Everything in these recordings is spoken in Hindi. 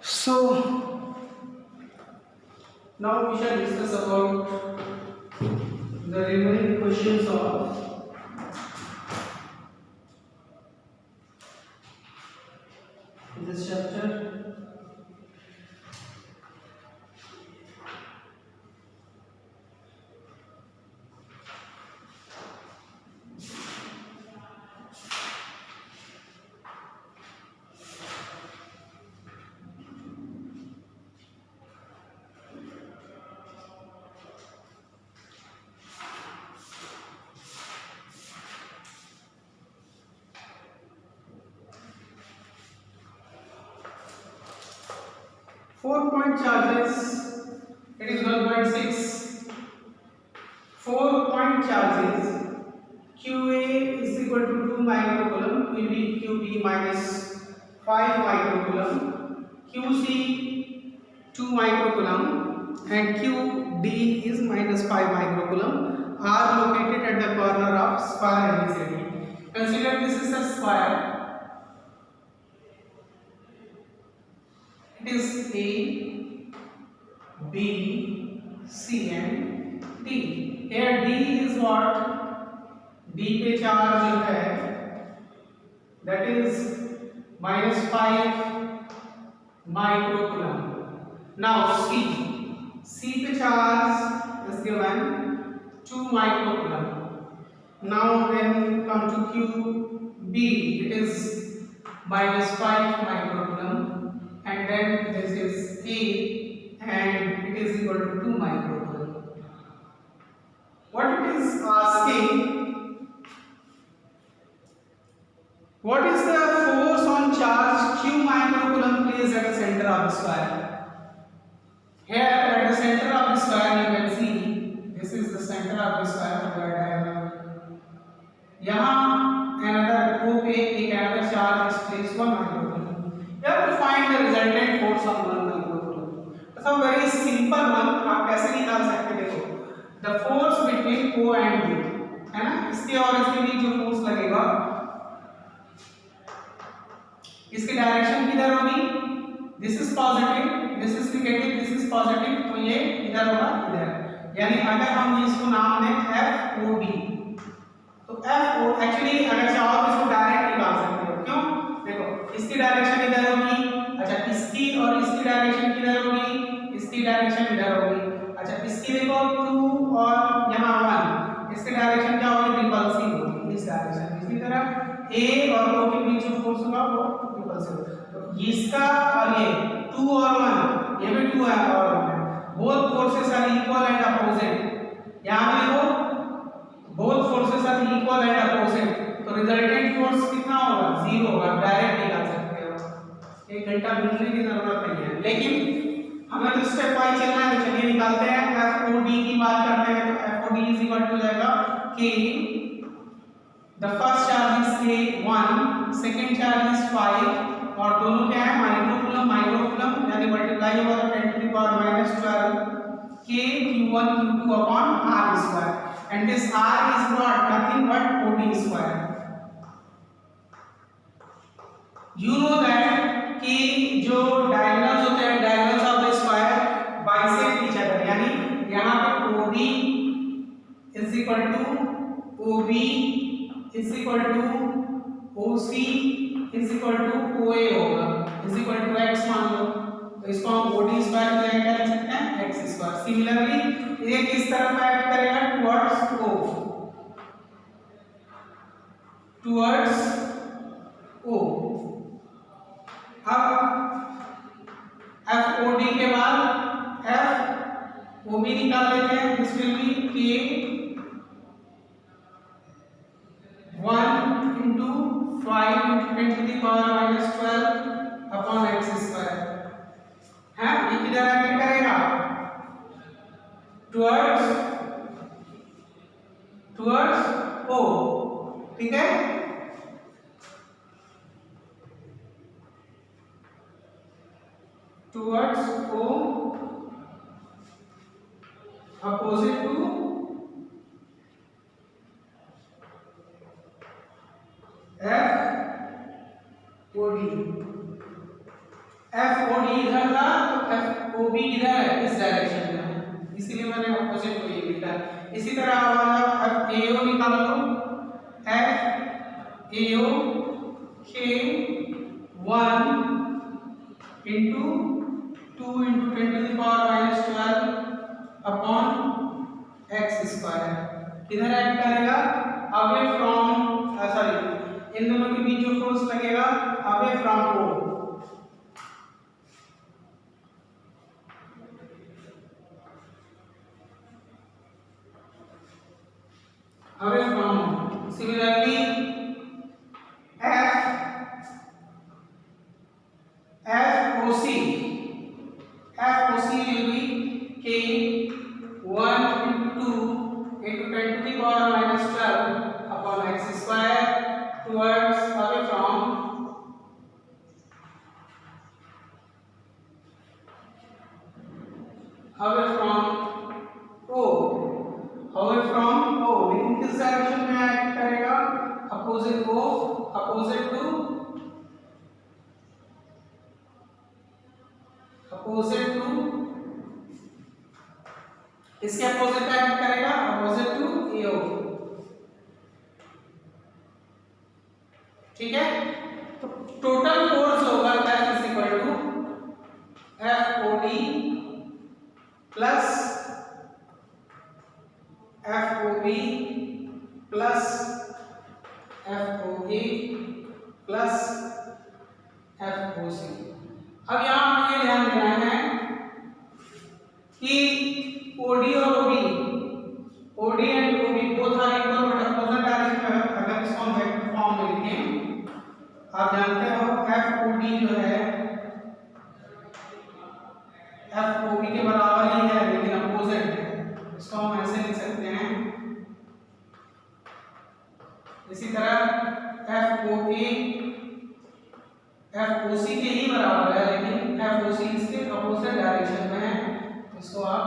So now we shall discuss about the remaining questions of this chapter. 4-point charges, it is 1.6. 4-point charges QA is equal to 2 microcoulomb, QB minus 5 microcoulomb, QC 2 microcoulomb, and QD is minus 5 microcoulomb are located at the corner of square ABCD. Consider this is a square. It is A, B, C and D. Here D is what? D पे चार्ज जो है that is minus 5 microcoulomb. Now C पे charge is given 2 microcoulomb. Now when come to QB, it is minus 5 microcoulomb. And then this is A and it is equal to 2 microcoulomb. What it is asking, what is the force on charge Q microcoulomb placed at the center of the square? Here at the center of the square you can see, this is the center of the square diagram. यहाँ another O पे एक another charge is placed 1 microcoulomb. You have to find the resultant force on 1 microcoulomb. That's a very simple one. आप कैसे निकाल सकते देखो. The force between O and B, है ना? इसके और इसके बीच जो force लगेगा, इसकी डायरेक्शन किधर होगी? This is positive, this is negative, this is positive, तो ये इधर होगा इधर. यानी अगर हम इसको नाम दें FOD, तो FO एक्चुअली अगर चाहो तो इसको डायरेक्ट निकाल सकते हो. क्यों? देखो इसकी डायरेक्शन इधर होगी, अच्छा इसकी और इसकी डायरेक्शन किधर होगी? इसकी डायरेक्शन इधर होगी. अच्छा इसकी देखो 2 और यहाँ 1, इसकी डायरेक्शन क्या होगी? रिपल्सिव होगी इस डायरेक्शन. इसी तरह A और O के बीच जो फोर्स होगा वो रिपल्सिव. तो इसका और ये 2 और 1, ये भी 2 है और 1 है. Both forces are equal and opposite. यहाँ पे देखो both forces are equal and opposite, तो रिजल्टेंट फोर्स कितना होगा? 0 होगा. डायरेक्ट निकाल सकते हो, 1 घंटा घूमने की जरूरत नहीं है. लेकिन हमें तो स्टेप वाइज चलना है, तो चलिए निकालते हैं. FOD की बात करते हैं तो FOD इज इक्वल टू जाएगा K. The first charge is K1, second charge is 5 और दोनों क्या है? माइक्रोकूलम यानी मल्टीप्लाई होगा तो 10 to the power minus 12 K Q1 Q2 upon R square, and this R is not nothing but OD square. You know that कि जो diagonals होते हैं, diagonals of the square bisect each other, यानी यहाँ पे OD is equal to OB is equal to OC is equal to OA होगा, is equal to x मान लो. तो इसको हम OD स्क्वायर में क्या लिख सकते हैं? x square. सिमिलरली ये किस तरफ एक्ट करेगा? Towards O, towards O. अब FOD के बाद FOB निकाल लेते हैं. This will B K 1 into 5 into 10 to the power minus 12 upon x square है. ये किधर एक्ट करेगा? Towards O. ठीक है. Towards O, opposite to FOD. FOD इधर था तो FOB इधर है, इस डायरेक्शन में है, इसीलिए मैंने ऑपोजिट को ये लिखा। इसी तरह हमारा FAO निकाल लो, FAO के 1 into 2 into 10 to the power minus 12 upon x square किधर ऐड करेगा, अवे फ्रॉम सॉरी इन दोनों के बीच जो फोर्स लगेगा away from O, away from. Similarly FOC will be K 1 into 2 into 10 to the power minus 12 upon x square towards away from O, away from O, लेकिन किस डायरेक्शन में एक्ट करेगा, अपोजिट O, अपोजिट टू इसके अपोजिट एक्ट करेगा, अपोजिट टू AO। ठीक है, तो टोटल फोर्स होगा F is equal to FOD plus FOB plus FOA plus FOC। अब यहाँ हमें ध्यान देना है कि OD और OD and OB both are equal but opposite direction में। अगर इसको हम वेक्टर फॉर्म में लिखें, आप जानते हो FOD जो है FOB के बराबर ही है लेकिन अपोजिट है, इसको हम ऐसे लिख सकते हैं। इसी तरह FOA FOC के ही बराबर है लेकिन FOC इसके अपोजिट डायरेक्शन में है, इसको आप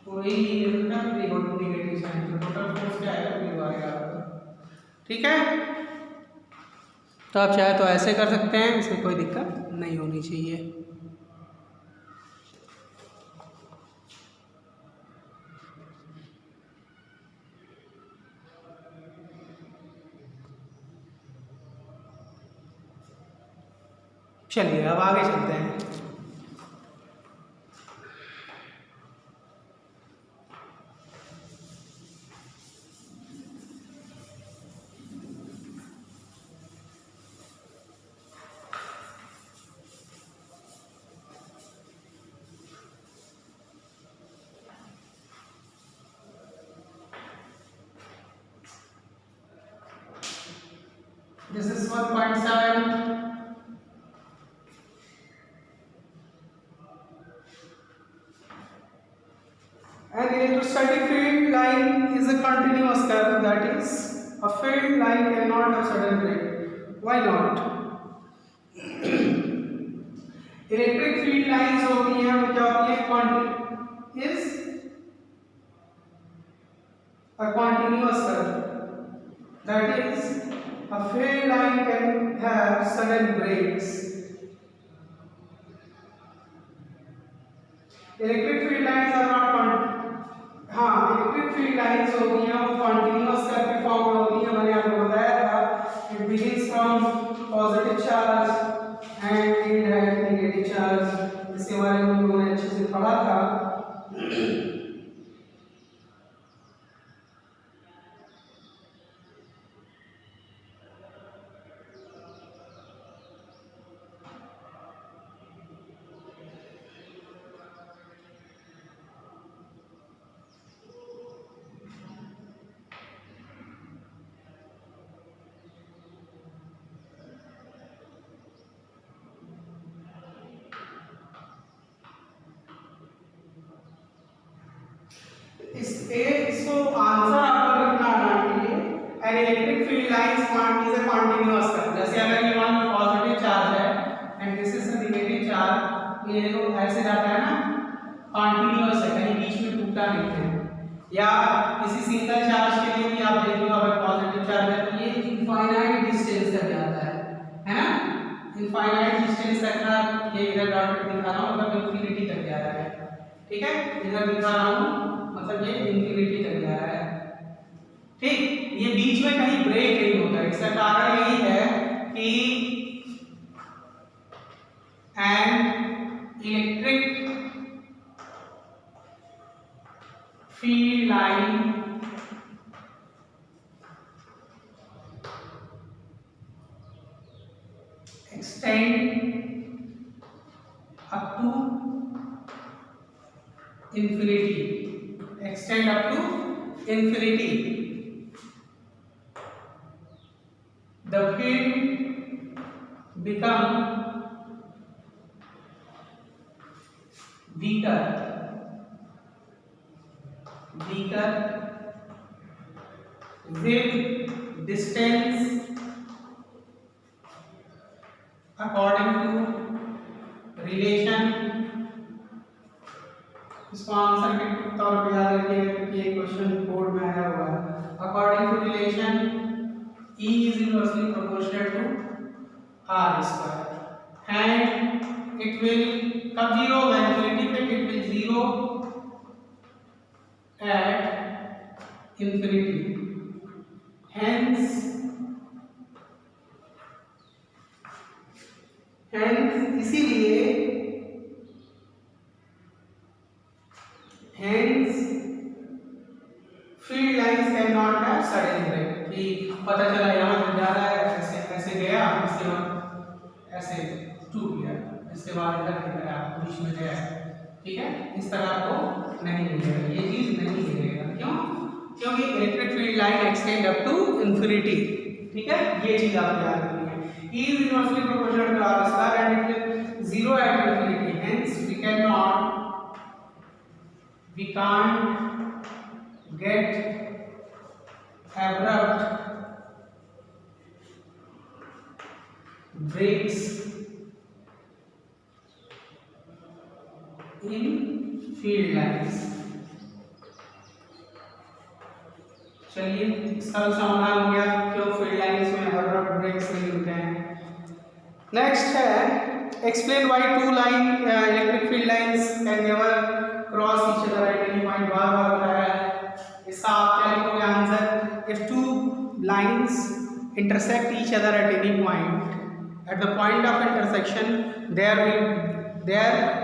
कोई नेगेटिव साइन, तो टोटल फोर्स क्या आएगा, वो आएगा आपका। ठीक है, तो आप चाहे तो ऐसे कर सकते हैं, इसमें कोई दिक्कत नहीं होनी चाहिए। चलिए अब आगे चलते हैं। This is 1.7. An electrostatic field line is a continuous curve, that is, a field line cannot have sudden break. Why not? Electric field lines होती हैं, वो क्या होती है, is a continuous curve, that is, a field line can have sudden breaks. Electric field lines are not electric field lines होती हैं वो कंटीन्यूअस कर्व की फॉर्म में होती हैं। मैंने आपको बताया था it begins from positive charge and end at negative charge, इसके बारे में हम लोगों ने अच्छे से पढ़ा था। इसको आंसर आपको लिखना आना चाहिए। An electric field lines is a continuous curve. जैसे अगर ये वन पॉजिटिव चार्ज है and this is a negative charge, ये देखो ऐसे जाता है ना, कंटीन्यूअस है, कहीं बीच में टूटा नहीं है। या किसी सिंगल चार्ज के लिए भी आप देख लो, अगर पॉजिटिव चार्ज है तो ये इनफाइनाइट डिस्टेंस तक जाता है ना, इनफाइनाइट डिस्टेंस रखना, ये इधर डॉट दिखा रहा हूँ मतलब इंफिनिटी तक जा रहा है, ठीक है, इधर दिखा रहा हूँ मतलब ये इंफिनिटी तक जा रहा है, ठीक। ये बीच में कहीं ब्रेक नहीं होता है, इसका कारण यही है कि an electric field line extend up to infinity, extend up to infinity. The field become weaker with distance according to relation। इसको आंसर के तौर पे याद रखिएगा क्योंकि ये क्वेश्चन बोर्ड में आया हुआ है। According to relation E is inversely proportional to R square and it will कब जीरो होगा infinity पे, it will zero at infinity, hence इसीलिए field lines can not have sudden break, कि पता चला यहाँ से जा रहा है ऐसे ऐसे गया, इसके बाद ऐसे टूट गया, इसके बाद इधर गया बीच में गया, ठीक है, इस तरह को नहीं मिलेगा, ये चीज नहीं मिलेगा। क्यों? क्योंकि electric field line extend up to infinity, ठीक है, ये चीज आप याद रखनी है। E is inversely proportional to R square and it will zero at infinity, hence we can't get abrupt breaks in field lines। चलिए इसका समाधान हो गया क्यों फील्ड लाइंस में अब्रप्ट ब्रेक्स नहीं होते हैं। नेक्स्ट है explain why two line electric field lines can never cross each other at any point, बार बार बताया है। इसका आप क्या लिखोगे answer, if two lines intersect each other at any point, at the point of intersection there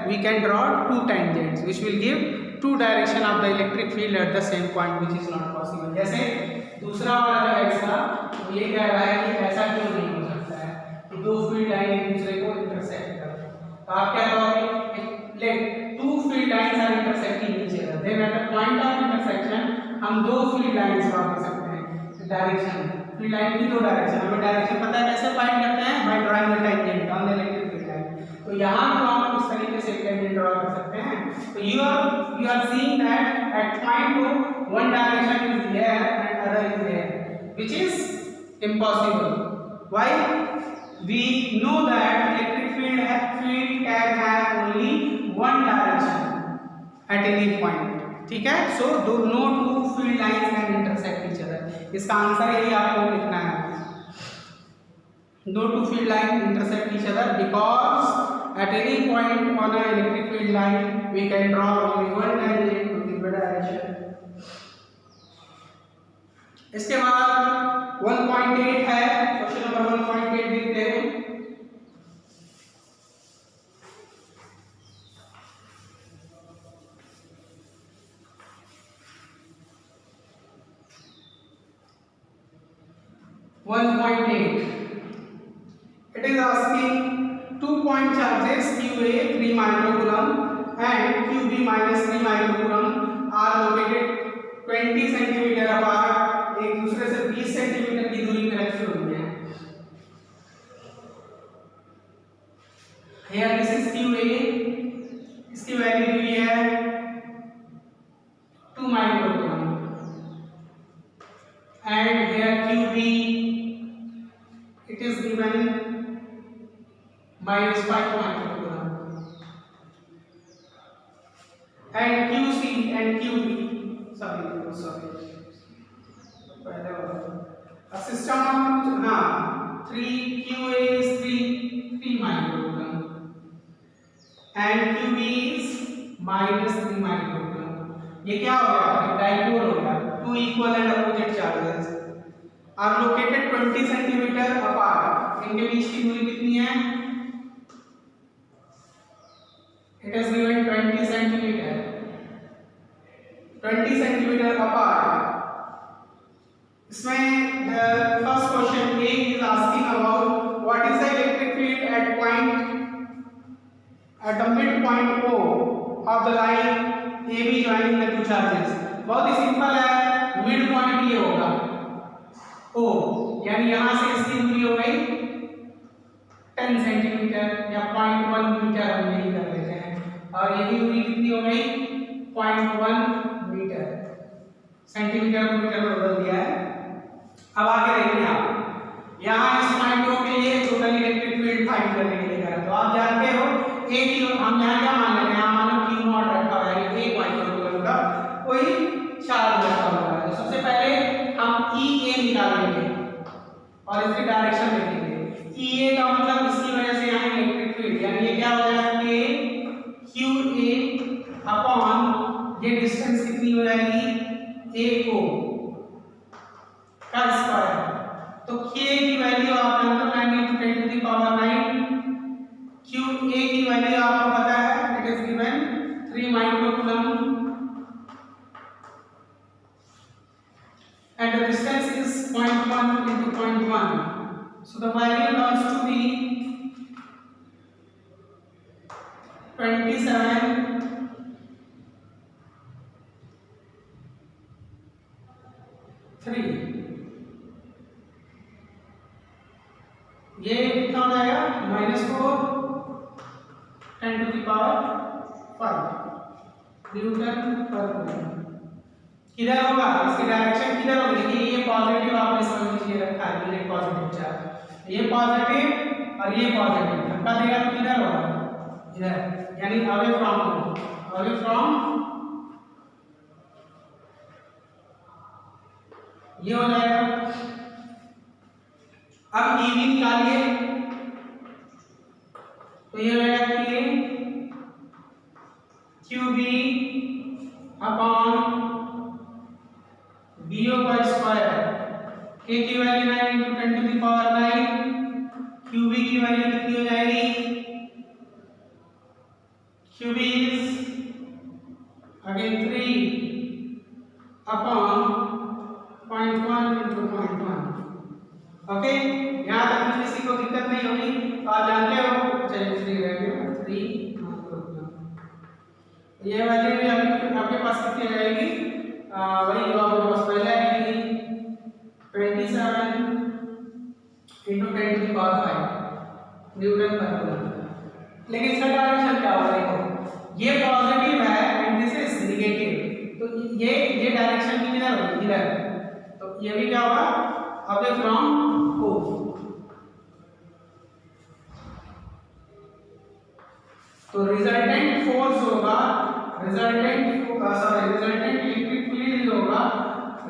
we can draw two tangents which will give two direction of the electric field at the same point, which is not possible। जैसे दूसरा वाला जो है इसका वो ये कह रहा है कि ऐसा क्यों नहीं हो सकता है कि दो फील्ड लाइन एक दूसरे को इंटरसेक्ट करें, तो आप क्या कहोगे, let two field lines are intersecting each other, then at the point of intersection हम दो फील्ड लाइंस ड्रॉ कर सकते हैं, डायरेक्शन फील्ड लाइन की दो डायरेक्शन, हमें डायरेक्शन पता है कैसे फाइंड करते हैं, by drawing the tangent on the electric field line. तो यहाँ तो आप इस तरीके से टेंजेंट ड्रॉ कर सकते हैं। तो you are seeing that at point 2 one direction is here and other is here, which is impossible। Why? We know that electric field can have only one direction at any point, ठीक है। So no two field lines can intersect each other, इसका आंसर यही आपको लिखना है, no two field lines intersect each other because at any point on an electric field line we can draw only one tangent to give a direction। इसके बाद 1.8 है, क्वेश्चन नंबर 1.8 देखते हैं। It is asking 2 point charges QA 3 microcoulomb and QB minus 3 microcoulomb are located 20 centimeter apart, एक दूसरे से 20 सेंटीमीटर की दूरी पर रखे हुए हैं। Here this is QA, इसकी वैल्यू दी हुई है 2 microcoulomb and here QB it is given minus 5 microcoulomb and QC and QB sorry पहले वाला a system of 3 QA is 3 and QB is -3 microcoulomb. ये क्या हो गया, डाइपोल हो गया। Two equal and opposite charges are located 20 centimetre apart. इनके बीच की दूरी कितनी है? It is given 20 centimetre, 20 centimetre apart. इसमें first question A is asking about what is the electric field at point at the midpoint O of the line AB joining the two charges। बहुत ही सिंपल है, मिड पॉइंट ये होगा O, यानी यहां से इसकी दूरी हो गई 10 सेंटीमीटर या 0.1 मीटर हम यही कर लेते हैं, और यही दूरी कितनी हो गई 0.1 मीटर। सेंटीमीटर को मीटर में बदल दिया है। अब आगे देखिए आप, यहाँ इस पॉइंट O के लिए टोटल इलेक्ट्रिक फील्ड फाइंड करने के लिए करा, तो आप जानते हो ए की हम यहाँ क्या मान लेते हैं, यहाँ मानो Q नॉट रखा हुआ है, 1 माइक्रोकूलम का कोई चार्ज रखा हुआ है। तो सबसे पहले हम EA निकालेंगे और इसकी डायरेक्शन देखेंगे। EA का मतलब इसकी वजह से यहाँ इलेक्ट्रिक फील्ड, यानी ये क्या हो जाएगा कि QA अपॉन ये डिस्टेंस कितनी हो जाएगी A का स्क्वायर। तो K की वैल्यू आप जानते हो 9 × 10⁻⁹। QA की वैल्यू आपको पता है, it is given 3 microcoulomb and the distance is 0.1 into 0.1, so the value comes to be 27 3। ये कितना हो जाएगा -4 10⁵ न्यूटन पर कूलम। किधर होगा, इसकी डायरेक्शन किधर होगी? देखिए ये पॉजिटिव आपने समझ लीजिए रखा है, ये पॉजिटिव चार्ज, ये पॉजिटिव और ये पॉजिटिव, धक्का देगा तो किधर होगा, इधर, यानी अवे फ्रॉम ये हो जाएगा। अब EB निकालिए, तो ये हो जाएगा कि QB अपॉन BO का स्क्वायर। K की वैल्यू 9 × 10⁹, QB की वैल्यू कितनी हो जाएगी, QB is again 3 upon 0.1 × 0.1। Okay, यहाँ तक किसी को दिक्कत नहीं होगी, आप जानते हो। चलिए 3 रह गया, 3 माइक्रोकूलम। ये वैल्यू भी आपके पास कितनी रहेगी, वही जो आपके पास पहले आई थी 27 × 10⁵ न्यूटन पर कूलम। लेकिन इसका डायरेक्शन क्या होगा, देखो ये पॉजिटिव है एंड दिस इज नेगेटिव, तो ये डायरेक्शन की किधर होगी, इधर, तो ये भी क्या होगा अवे फ्रॉम O। तो रिजल्टेंट फोर्स होगा, रिजल्टेंट इलेक्ट्रिक फील्ड होगा,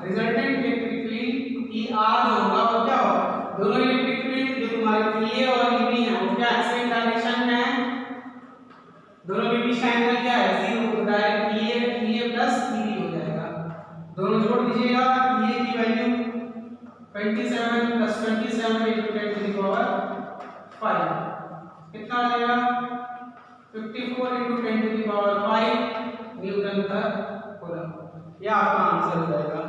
रिजल्टेंट इलेक्ट्रिक फील्ड ER होगा, और क्या होगा, दोनों इलेक्ट्रिक फील्ड जो तुम्हारे EA और EB है वो क्या सेम डायरेक्शन में है, दोनों के बीच का एंगल क्या है 0, डायरेक्ट EA प्लस EB हो जाएगा। दोनों जोड़ दीजिएगा, EA की वैल्यू 27 + 27 × 10⁵ कितना आ जाएगा 54 × 10⁵ न्यूटन पर कूलम। यह आपका आंसर हो जाएगा।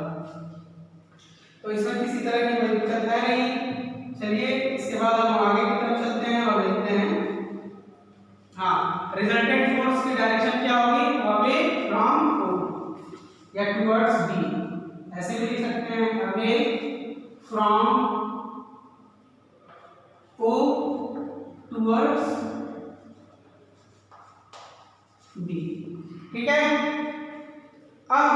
तो इसमें किसी तरह की कोई दिक्कत है नहीं। चलिए इसके बाद हम आगे की तरफ चलते हैं और देखते हैं। हाँ, रिजल्टेंट फोर्स की डायरेक्शन क्या होगी, अवे फ्रॉम O या टुवर्ड्स B, ऐसे भी लिख सकते हैं, away from O towards B। ठीक है। अब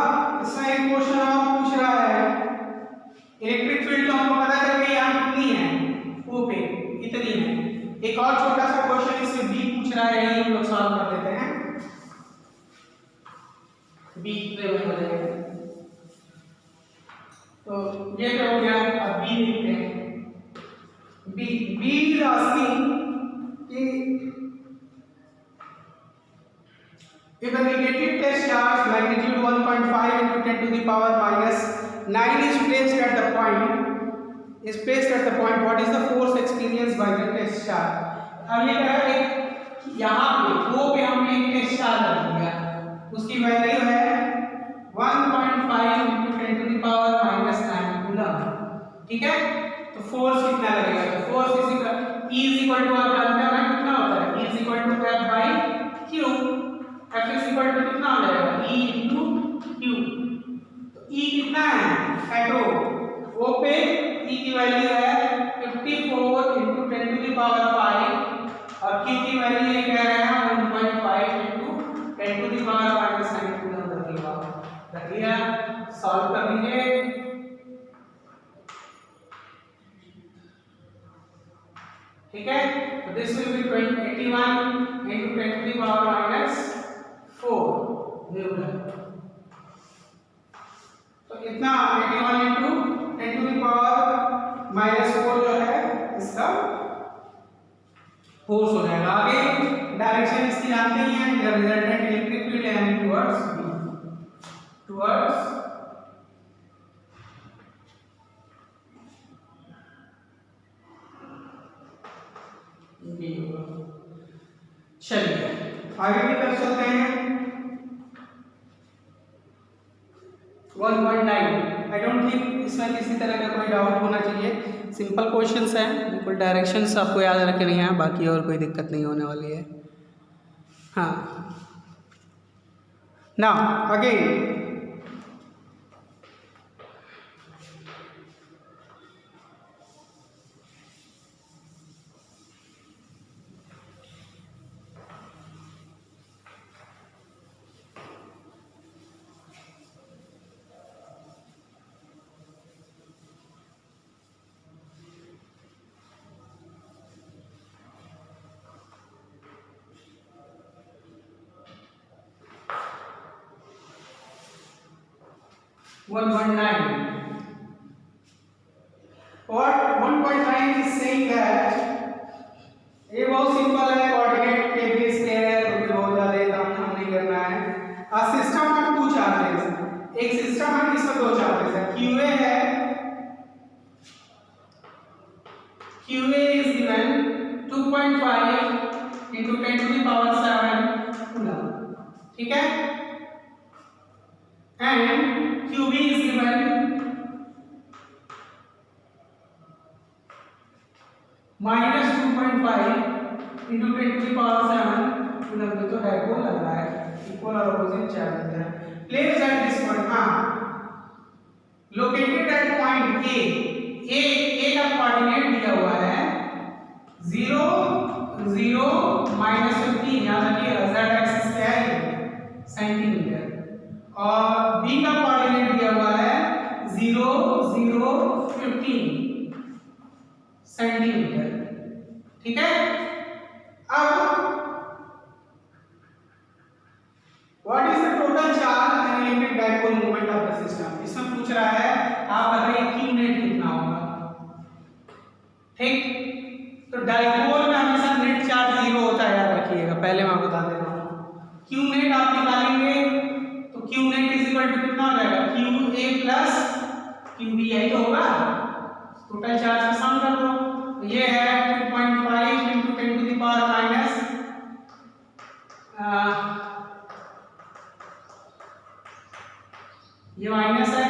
इसमें एक क्वेश्चन और पूछ रहा है, इलेक्ट्रिक फील्ड तो हमको पता चल गई यहाँ कितनी है, O पे कितनी है। एक और छोटा सा क्वेश्चन इसमें B पूछ रहा है, हम लोग सॉल्व कर लेते हैं। B कितने में हो जाएगा, तो ये क्या हो गया, अब B लिखते हैं। B इज आस्किंग कि If the negative test charge magnitude 1.5 into 10 to the power minus 9 is placed at the point, what is the force experienced by the test charge? अब ये कह रहा है यहाँ पे O पे हमने एक टेस्ट चार्ज रख दिया, उसकी वैल्यू है 1.5 into 10 to the power minus 9 coulomb, ठीक है? तो फोर्स कितना लगेगा? तो force E is equal to आप जानते हो ना कितना होता है? E is equal to F by Q. F is equal to कितना हो जाएगा? E into Q. तो E कितना है? एट O पे E की वैल्यू है 54 into 10 to the power 5 और Q की वैल्यू ये कह रहे हैं 1.5 into 10 to the power minus 9 coulomb लगेगा। रखिए सॉल्व कर लीजिए। ठीक है, तो this will B 81 into 10 to the power minus 4 Newton. तो इतना 81 into 10 to the power minus 4 जो है इसका फोर्स हो जाएगा। आगे डायरेक्शन इसकी जानते ही हैं, रिजल्टेंट इलेक्ट्रिक फील्ड है टुवर्ड्स चलिए आगे की तरफ चलते हैं। 1.9 आई डोंट थिंक इसमें किसी तरह का कोई डाउट होना चाहिए, सिंपल क्वेश्चंस हैं, बिल्कुल डायरेक्शंस आपको याद रखनी है, बाकी और कोई दिक्कत नहीं होने वाली है। हाँ, now again 1.9. What 1.9 is saying that ये बहुत सिंपल है, कोऑर्डिनेट के बेस पे है, तो बहुत ज्यादा काम हम नहीं करना है। आ सिस्टम में 2 चार्जेस, एक सिस्टम है जिसमें 2 चार्जेस है। QA है, QA is given 2.5 into 10 to the power 7 coulomb, ठीक है? And QB is given minus 2.5 into 10 to the power 7 coulomb. तो डायपोल लग रहा है, इक्वल और अपोजिट चार्ज है। प्लेस एट दिस पॉइंट, हाँ, लोकेटेड एट पॉइंट A का कोऑर्डिनेट दिया हुआ है 0 0 -15, याद रखिए z एक्सिस क्या है? सेंटीमीटर। और B का कोऑर्डिनेट दिया हुआ है 0 0 15 सेंटीमीटर, ठीक है? अब what is the total charge and electric dipole moment of the system? इसमें पूछ रहा है, आप बताइए Q नेट कितना होगा, ठीक? तो डाइपोल में हमेशा नेट चार्ज 0 होता है, याद रखिएगा, पहले मैं बता देता हूँ। Q नेट आप निकालेंगे तो Q net is equal to कितना हो जाएगा? QA प्लस QB, यही तो होगा। टोटल चार्ज का सम कर दो, तो ये है 2.5 into 10 to the power minus ये माइनस है,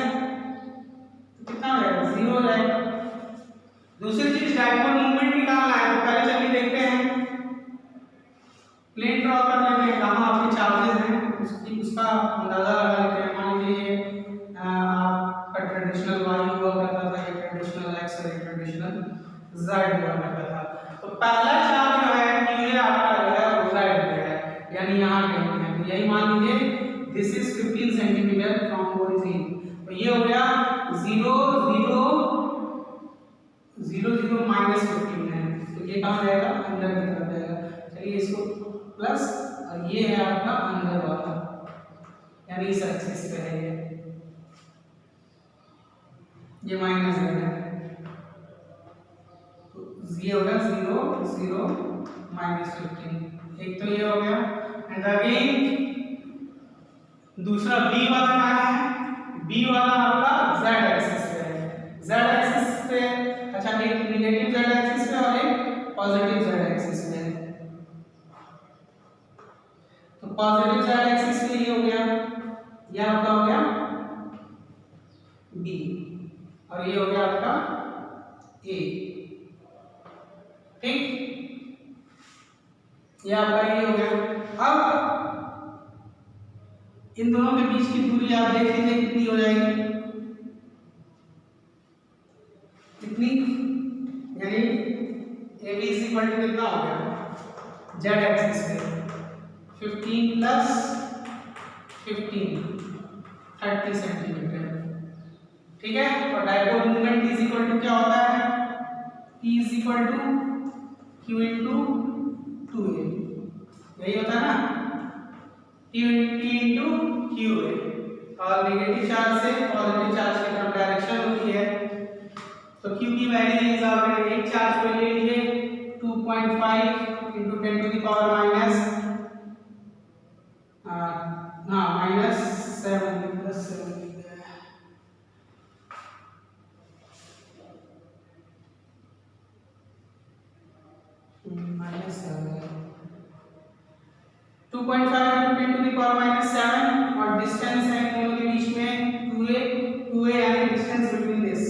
तो कितना हो जाएगा? 0 हो जाएगा। दूसरी चीज डाइपोल मूवमेंट निकालना है, तो पहले चलिए देखते हैं, प्लेन ड्रॉ कर लेते हैं, कहाँ आपके चार्जेस हैं उसका अंदाजा लगा लेते हैं। मान लीजिए आपका ट्रेडिशनल y हुआ करता था, एक ट्रेडिशनल x और एक ट्रेडिशनल z हुआ करता था। तो पहला चार्ज जो है QA आपका जो है वो z पे है, यानी यहाँ कहीं है। तो यही मान लीजिए this is 15 centimetre from origin, तो ये हो गया 0 0 0 0 -15 है, तो ये कहाँ जाएगा? अंदर की तरफ जाएगा। चलिए इसको प्लस, और ये है आपका अंदर वाला, यानी इस एक्सिस पे है ये माइनस है, तो ये हो गया 0 0 -15, एक तो ये हो गया। एंड अगेन दूसरा बी वाला क्या है, बी वाला आपका जेड एक्सिस पे है, जेड एक्सिस पे, अच्छा एक नेगेटिव जेड एक्सिस पे और एक पॉजिटिव जेड एक्सिस पे है। तो पॉजिटिव जेड एक्सिस पे ये हो गया, ये आपका हो गया बी और ये हो गया आपका ए, ठीक, ये आपका ये हो गया। अब इन दोनों के बीच की दूरी आप देख लीजिए कितनी हो जाएगी, कितनी, यानी A B is equal to कितना हो गया जेड एक्सिस पे 15 प्लस 15 30 सेंटीमीटर, ठीक है। और dipole moment is equal to क्या होता है, P is equal to Q into 2a, यही होता है ना, P इंटू Q है, और नेगेटिव चार्ज से पॉजिटिव चार्ज की तरफ डायरेक्शन होती है। तो Q की वैल्यू इज आपने एक चार्ज को ले लिए 2.5 into 10 to the power minus minus 7 plus 7 minus 2.5 into 10 to the power minus 7 और डिस्टेंस है इन दोनों के बीच में 2a यानी डिस्टेंस बिटवीन दिस,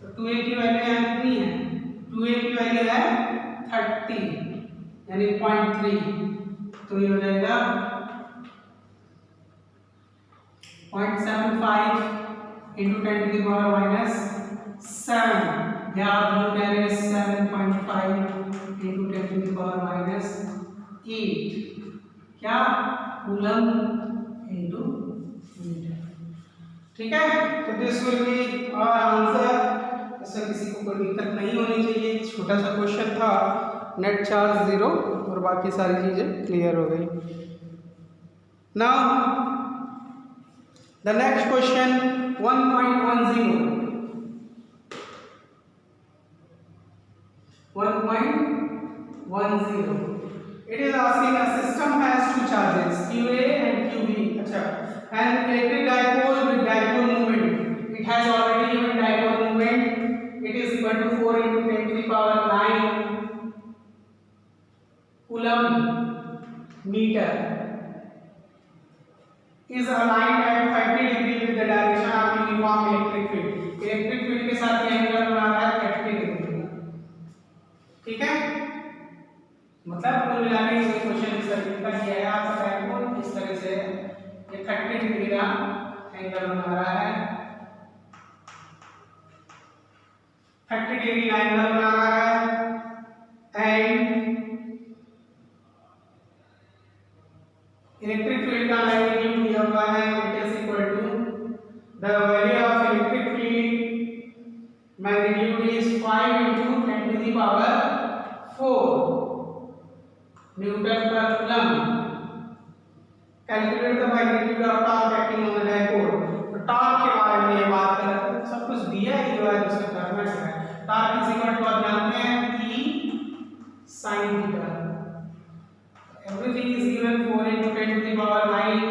तो 2a की वैल्यू यहाँ कितनी है, 2a की वैल्यू है 30 यानी 0.3, तो ये हो जाएगा 0.75 into 10 to the power minus 7, या आप लोग कह रहे हैं 7.5 into 10 to the power minus 8, क्या कूलम इंटू मीटर, ठीक है। तो this will be our answer, इससे किसी को कोई दिक्कत नहीं होनी चाहिए, छोटा सा क्वेश्चन था, नेट चार्ज 0 और बाकी सारी चीजें क्लियर हो गई। Now the next question 1.10 it is asking a system has two charges QA and QB, अच्छा, and electric dipole with dipole moment, it has already given dipole moment, it is equal to 4 into 10 to the power 9 coulomb meter, is aligned at 30 degree with the direction of uniform electric field, electric field के साथ ये एंगल बना रहा है 30 डिग्री का, ठीक है। मतलब कुल मिला के ये क्वेश्चन इस तरीके का किया है, आपका डायपोल इस तरह से ये 30 डिग्री का एंगल बना रहा है, 30 डिग्री का एंगल बना रहा है, एंड इलेक्ट्रिक फील्ड का मैग्नीट्यूड दिया हुआ है, it is equal to the value of electric field magnitude is 5 into 10 to the power 4 newton per coulomb. Calculate the magnitude of torque acting on the dipole, तो टॉर्क के बारे में ये बात कर रहे हैं, सब कुछ दिया है, जो है उसका करना है। टॉर्क इज इक्वल टू आप जानते हैं E sin theta, everything is given 4 into 10 to the power 9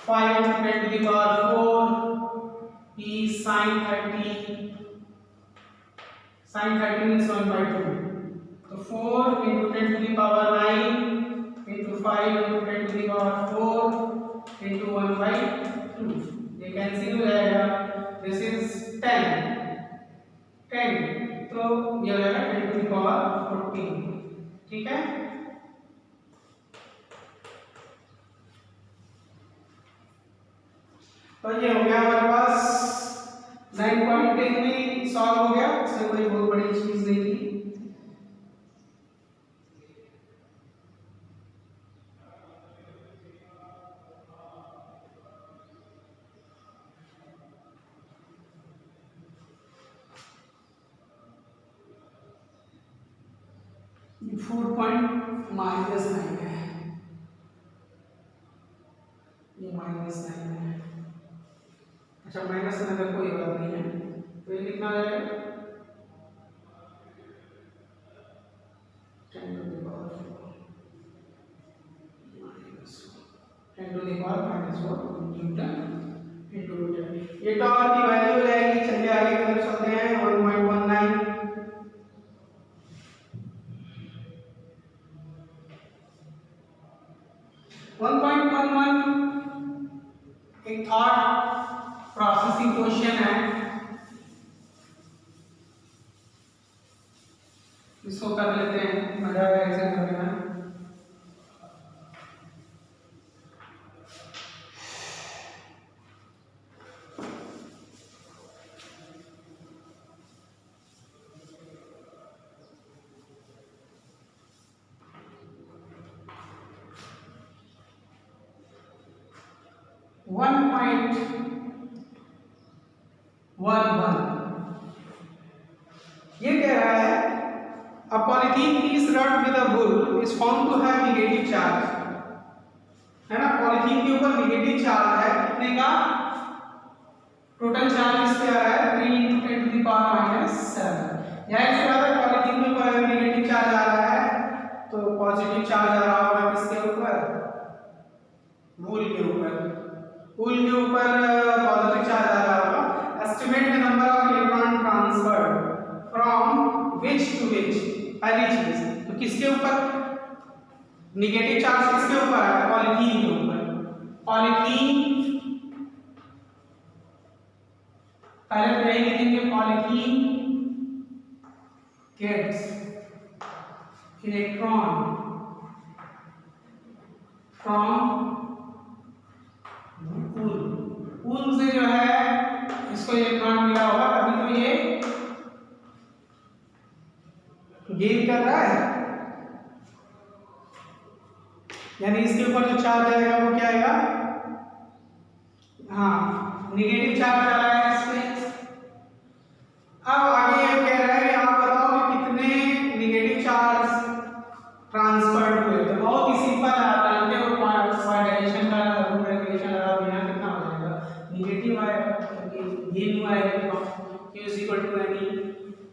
5 into 10 to the power 4 E sin 30, sin 30 means 1/2, तो 4 into 10 to the power 9 into 5 into 10 to the power 4 into 1/2, ये कैंसिल हो जाएगा, दिस इज 10 तो ये हो जाएगा 10 to the power 14, ठीक है। तो ये हो गया हमारे पास 9.10 में सॉल्व हो गया, इससे कोई बहुत बड़ी चीज नहीं थी। -9 है, ये -9 है, अच्छा माइनस में अगर कोई बात नहीं है तो ये कितना आएगा 10 to the power 4 -10 to the power -4 newton into metre. ये टॉर्क की वैल्यू हो जाएगी, चलिए आगे की तरफ चलते हैं। 1.19 एक थॉट प्रोसेसिंग क्वेश्चन है, इसको कर लेते हैं, मजा आएगा ऐसे करने में। ये कह रहा है a polythene piece wrapped with a wool is found to have negative charge, है ना। पॉलीथीन के ऊपर नेगेटिव चार्ज है, कितने का? टोटल चार्ज इस पे आ रहा है 3 × 10⁻⁷। यहाँ से बात है पॉलीथीन के ऊपर नेगेटिव चार्ज आ रहा है, तो पॉजिटिव चार्ज आ रहा होगा किसके ऊपर? वूल के ऊपर। वूल के ऊपर पॉजिटिव चार्ज आ रहा होगा। Estimate the number of electron transferred from which to which. पहली चीज तो किसके ऊपर नेगेटिव चार्ज, किसके ऊपर है? पॉलीथीन के ऊपर। पॉलीथीन पहले तो यही लिखेंगे, पॉलीथीन गेट्स इलेक्ट्रॉन फ्रॉम वूल। वूल से जो है इसको इलेक्ट्रॉन मिला होगा, अभी तो ये गेन कर रहा है, यानी इसके ऊपर जो चार्ज आएगा वो क्या आएगा? हाँ, नेगेटिव चार्ज आ रहा है इस पे। अब आगे ये कह रहा है आप बताओ कि कितने नेगेटिव चार्ज ट्रांसफर्ड हुए। तो बहुत ही सिंपल है, आप जानते हो क्वांटाइजेशन का रूल रेगुलेशन लगा बिना कितना हो जाएगा? नेगेटिव आएगा क्योंकि गेन हुआ है इलेक्ट्रॉन, Q = Ne।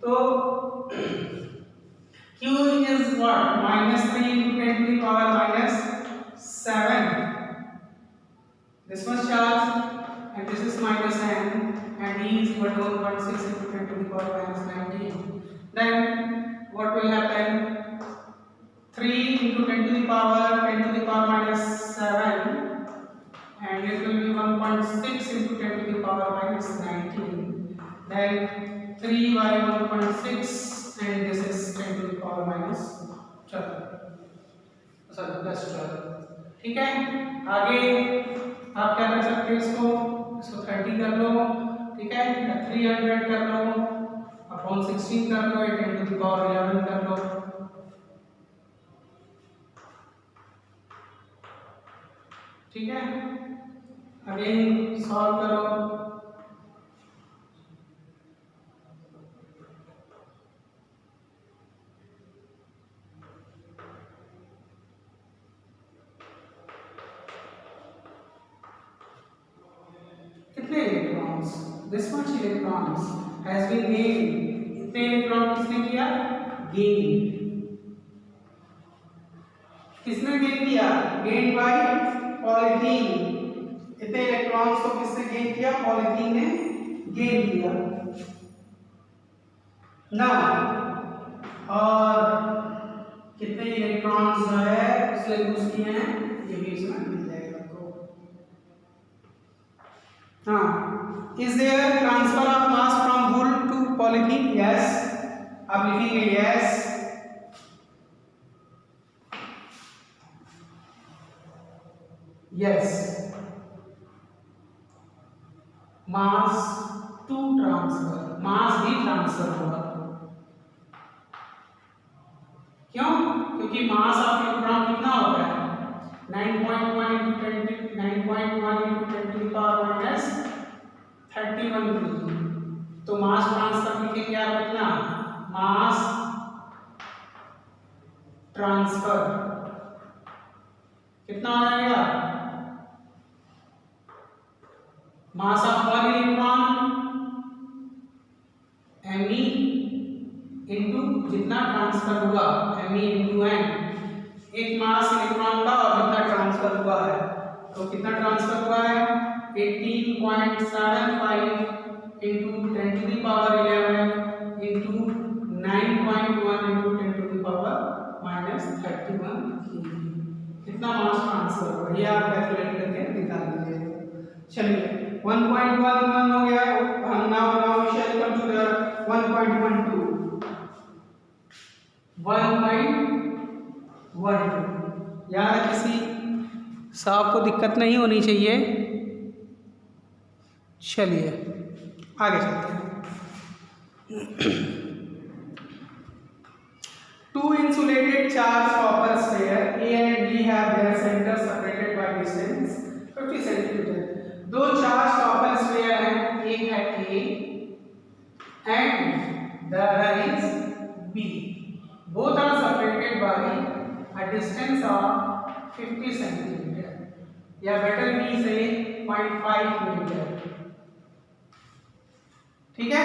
तो Q is what? -3 × 10⁻⁷. This much charge, and this is -n, and E is equal to 1.6 × 10⁻⁹. Then what will happen? 3 × 10⁻⁷, and it will be 1.6 × 10⁻⁹. Then 3 by 1.6, and this is 10⁻⁻12, +12। ठीक है, आगे आप क्या कर सकते हो? इसको 30 कर लो, ठीक है, 300 कर लो, अपॉन 16 कर लो, 10⁻11 कर लो। ठीक है, अगेन सॉल्व करो। कितने electrons? This much electrons has been gained. इतने इलेक्ट्रॉन किसने किया? गेन। किसने गेन किया? Gain by polythene. इतने इलेक्ट्रॉन्स को किसने गेन किया? पॉलीथीन ने गेन किया ना। और कितने इलेक्ट्रॉन्स जो है उससे यूज किए हैं, ये भी इसमें मिल जाएगा आपको। हाँ, is there transfer of mass from wool to polythene? Yes. आप लिखेंगे yes. Yes, mass to transfer, mass भी ट्रांसफर होगा। क्यों? क्योंकि मास ऑफ इलेक्ट्रॉन कितना होता है? 9.1 × 10⁻31 kg। तो मास ट्रांसफर लिखेंगे आप कितना? मास ट्रांसफर कितना हो जाएगा? Mass of 1 electron me into जितना ट्रांसफर हुआ me × n। एक मास इलेक्ट्रॉन का और जितना ट्रांसफर हुआ है। तो कितना ट्रांसफर हुआ है 18.75 into 10 to the power 11 into 9.1 into 10 to the power minus 31 kg। कितना मास ट्रांसफर हुआ ये आप कैलकुलेट करके निकाल लीजिए। चलिए 1.11 हो गया। हम now shall come to the 1.12 यार किसी साहब को दिक्कत नहीं होनी चाहिए। चलिए आगे चलते हैं। Two insulated charged copper sphere A and B have their centers separated by distance 50 cm। दो चार्ज कॉपर स्फीयर हैं, एक है A and the other is B। Both are separated by a distance of 50 cm या बेटर B से 0.5 मीटर। ठीक है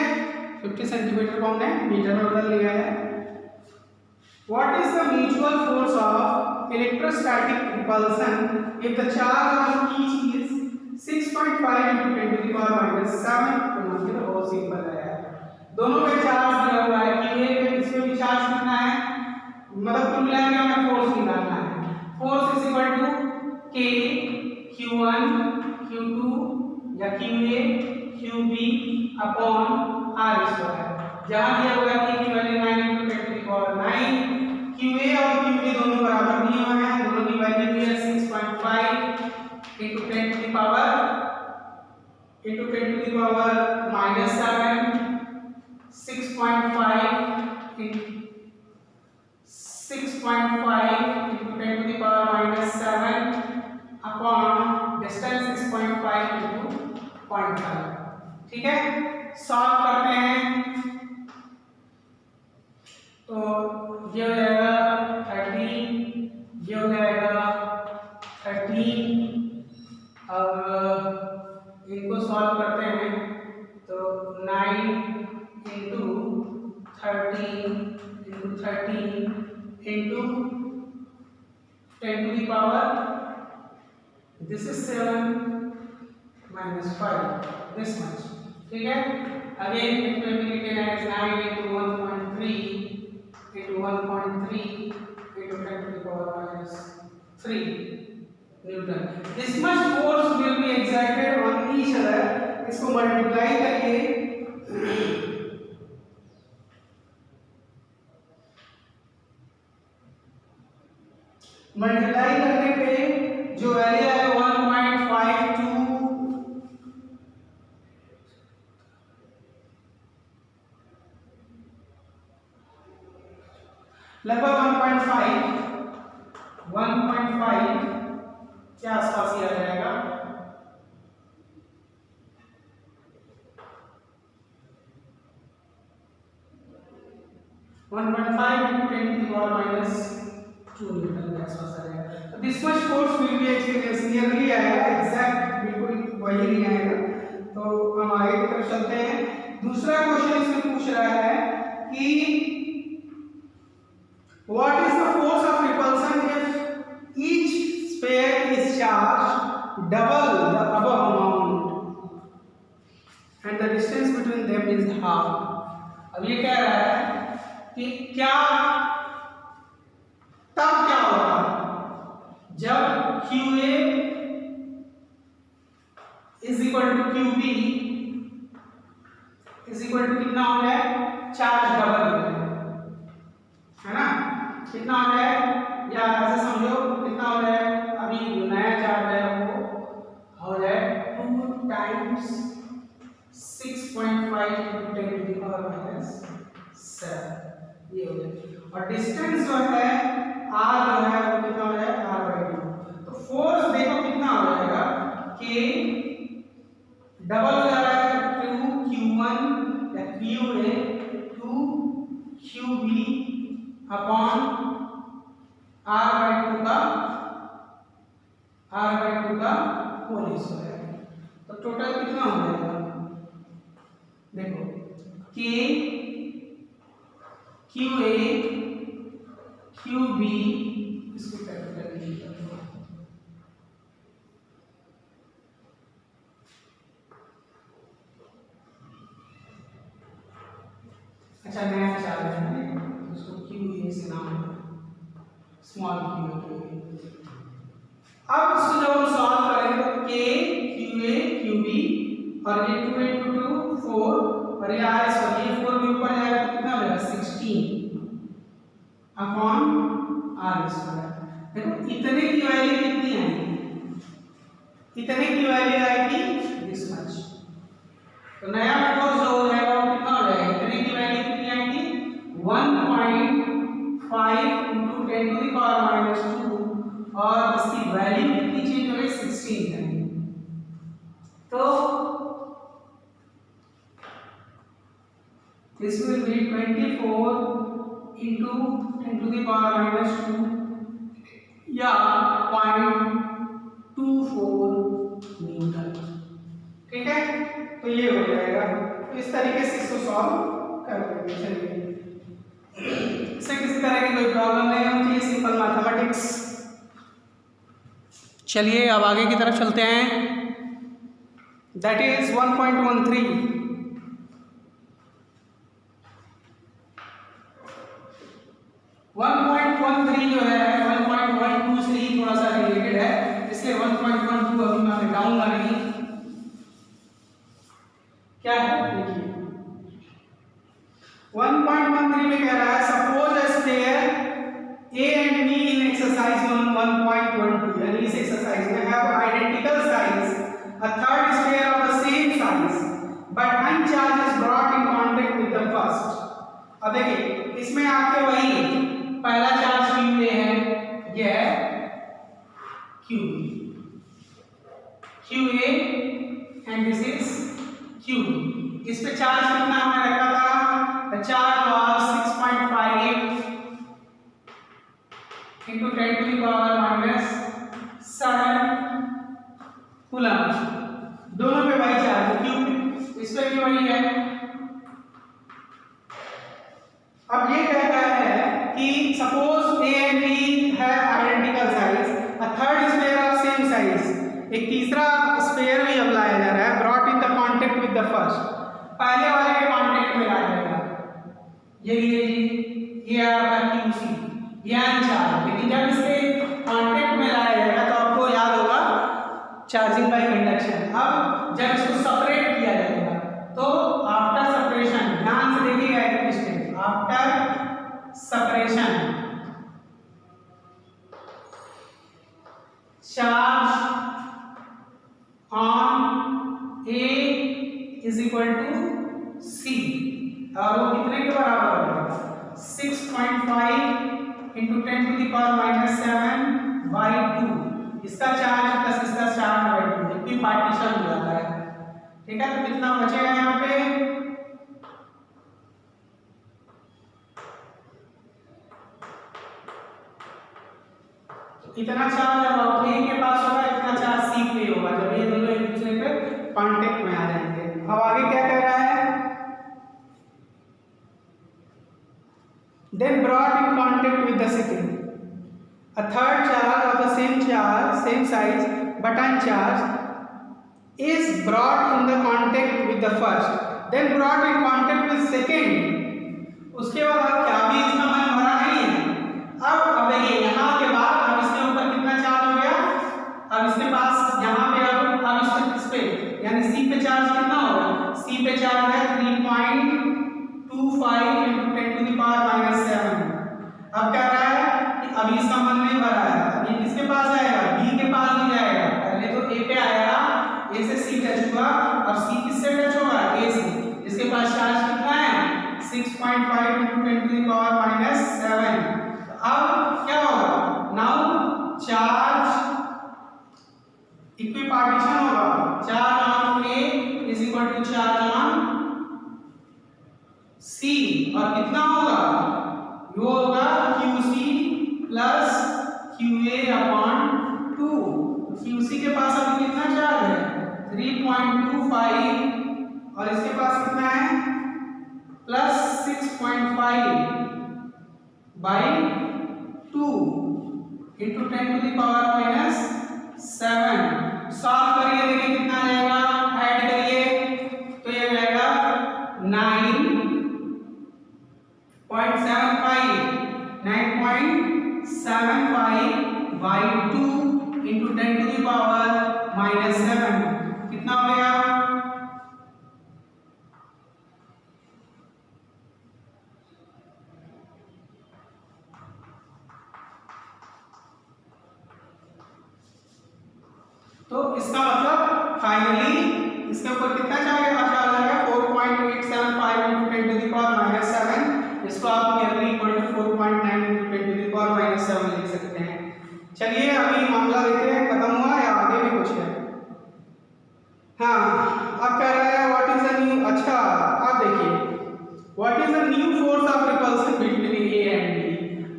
50 सेंटीमीटर को हमने मीटर में बदल लिया है। What is the mutual force of electrostatic repulsion if the charge on each is 6.5 into 10 to the power minus 7? तो मतलब बहुत सिंपल है यार। दोनों पे चार्ज दिया हुआ है कि इसमें भी चार्ज कितना है, मतलब कुल मिला के हमें फोर्स निकालना है। Force is equal to K Q1 Q2 या QA QB upon R square. जहां दिया हुआ है K की value 9 into 10 to the power 9, QA और QB दोनों बराबर दिए हुए हैं, दोनों की वैल्यू भी है 6.5 into 10 to the power minus 7, 6.5 into 10 to the power minus 7 upon distance 6.5 into 0.5। ठीक है सॉल्व करते हैं तो ये हो जाएगा 30, ये हो जाएगा 13। अब इनको सॉल्व करते हैं तो 9 into 13 into 10 to the power, this is 7 minus 5, this much। ठीक है again it may be written as 9 into 1.3 into 1.3 into 10 to the power minus 3 Newton। This much force will be exerted on each other। इसको मल्टीप्लाई करिए मल्टीप्लाई करने पे जो वैल्यू है 1.52 लगभग 1.5 के आसपास ही आ जाएगा। 1.5 into 10 to the power minus 2 Newton के आसपास आ जाएगा। तो this much force will be experience nearly आएगा, एग्जैक्ट बिल्कुल वही नहीं आएगा। तो हम आगे की तरफ चलते हैं। दूसरा क्वेश्चन इसमें पूछ रहा है कि what is the force of repulsion if each sphere is charged double the above amount and the distance between them is half। अब ये कह रहा है कि क्या तब क्या होगा जब QA is equal to QB is equal to कितना हो जाए, चार्ज डबल हो जाए, है ना। कितना हो जाए या ऐसे समझो कितना हो जाए, अभी जो नया चार्ज है वो हो जाए 2 times 6.5 into 10 to the power minus 7 ये हो जाए। और डिस्टेंस जो है r जो है वो कितना हो जाए r/2। तो फोर्स देखो कितना हो जाएगा k डबल हो जा रहा है 2q1 या qa 2qb अपॉन r/2 का होल स्क्वायर। तो टोटल कितना हो जाएगा देखो k QA QB इसको कैपिटल लीजिए नाम स्मॉल क्यू ए। अब इसको जब हम सॉल्व करेंगे तो के क्यू ए क्यू बी और ये 2 into 2 4 और ये आर स्क्वायर, ये 4 भी ऊपर जाएगा तो कितना हो जाएगा 16 अपॉन आर स्क्वायर। देखो इतने की वैल्यू कितनी आएगी, इतने की वैल्यू आएगी दिस मच। तो नया फोर्स जो हो जाएगा वो कितना हो जाएगा, इतने की वैल्यू कितनी आएगी 1.5 into 10 to the power -2 और इसकी वैल्यू कितनी चेंज हो गई 16 है। तो this will be 24 into 10 to the power -2 या 0.24 न्यूटन। ठीक है, तो ये हो जाएगा। तो इस तरीके से इसको सॉल्व कर लेंगे। चलिए इससे किसी तरह की कोई प्रॉब्लम नहीं होनी चाहिए, सिंपल मैथमेटिक्स। चलिए अब आगे की तरफ चलते हैं, दैट इज 1.13। 1.13 जो है 1.12 से ही थोड़ा सा रिलेटेड है, इसलिए 1.12 अभी मैं मिटाऊंगा नहीं। क्या है देखिए 1.13 में कह रहा है suppose a sphere A and B in exercise 1.12, यानी इस एक्सरसाइज में have identical size, a third sphere of the same size, but one charge is brought in contact with the first। अब देखिए इसमें आपके वही पहला चार्ज क्यू ए है, ये है Q A and this is Q. इस पे चार्ज कितना हमने रखा था, the charge was 6.58 into 10 to the power -7 coulomb. दोनों पे वही चार्ज है, क्यू इस पे भी वही है। अब ये कहता है कि सपोज ए एंड बी है identical size, a third sphere of same size, एक तीसरा स्फीयर भी अब लाया जा रहा है, brought in the contact with the first, पहले वाले के कांटेक्ट में लाया जाएगा। ये आपका क्यूसी, ये अनचार्ज, लेकिन जब इसके कांटेक्ट में लाया जाएगा तो आपको याद होगा चार्जिंग बाय कंडक्शन। अब जब इसको सेपरेट किया जाएगा तो आफ्टर सेपरेशन, ध्यान से देखिएगा एक step, after separation charge on A is equal to C और वो कितने के बराबर होगा 6.5 into 10 to the power -7 by 2। इसका चार्ज प्लस इसका चार्ज बाय 2 एक भी पार्टीशन हो जाता है। ठीक है, तो कितना बचेगा यहाँ पे, इतना चार्ज अब ए के पास होगा, इतना चार्ज सी पे होगा जब ये दोनों एक दूसरे के कांटेक्ट में आ जाएंगे। अब आगे क्या कह रहा है, then brought in contact with the second, a third charge of the same size but uncharged is brought in the contact with the first, then brought in contact with second। उसके बाद अब क्या भी इसका मन भरा नहीं है। अब देखिए यहाँ के बाद अब इसके ऊपर कितना चार्ज हो गया, अब इसके पास यहाँ पे अब इस पे यानी सी पे चार्ज कितना होगा, सी पे चार्ज है 3.25 into 10 to the power -7। अब क्या रहा है कि अभी इसका मन नहीं भरा है, अब ये किसके पास जाएगा, बी के पास ही जाएगा। पहले तो ए पे आएगा, ए से सी टच हुआ, अब सी किससे टच होगा, ए से। इसके पास चार्ज कितना है 6.5 into 10 to the power -7। अब क्या होगा, नाउ चार्ज इक्वी पार्टीशन होगा, charge on A is equal to charge on C, और कितना होगा, वो होगा QC plus QA upon 2। QC के पास अभी कितना चार्ज है 3.25 और इसके पास कितना है plus 6.5 by 2 into 10 to the power -7। Solve करिए, देखिए कितना आएगा, ऐड करिए तो ये आएगा 9.75 7 into 10 to the power -7 कितना हो गया? तो इसका मतलब फाइनली इसके ऊपर कितना चाहिए? 4.875 into 10 to the power -7, इसको आप nearly equal to 4.9 into 10 to the power -7 लिख सकते हैं। चलिए अभी मामला देखते हैं खत्म हुआ या आगे भी कुछ है? हाँ, अब कह रहा है व्हाट इज द न्यू, अच्छा अब देखिए what is the new force of repulsion between A and B.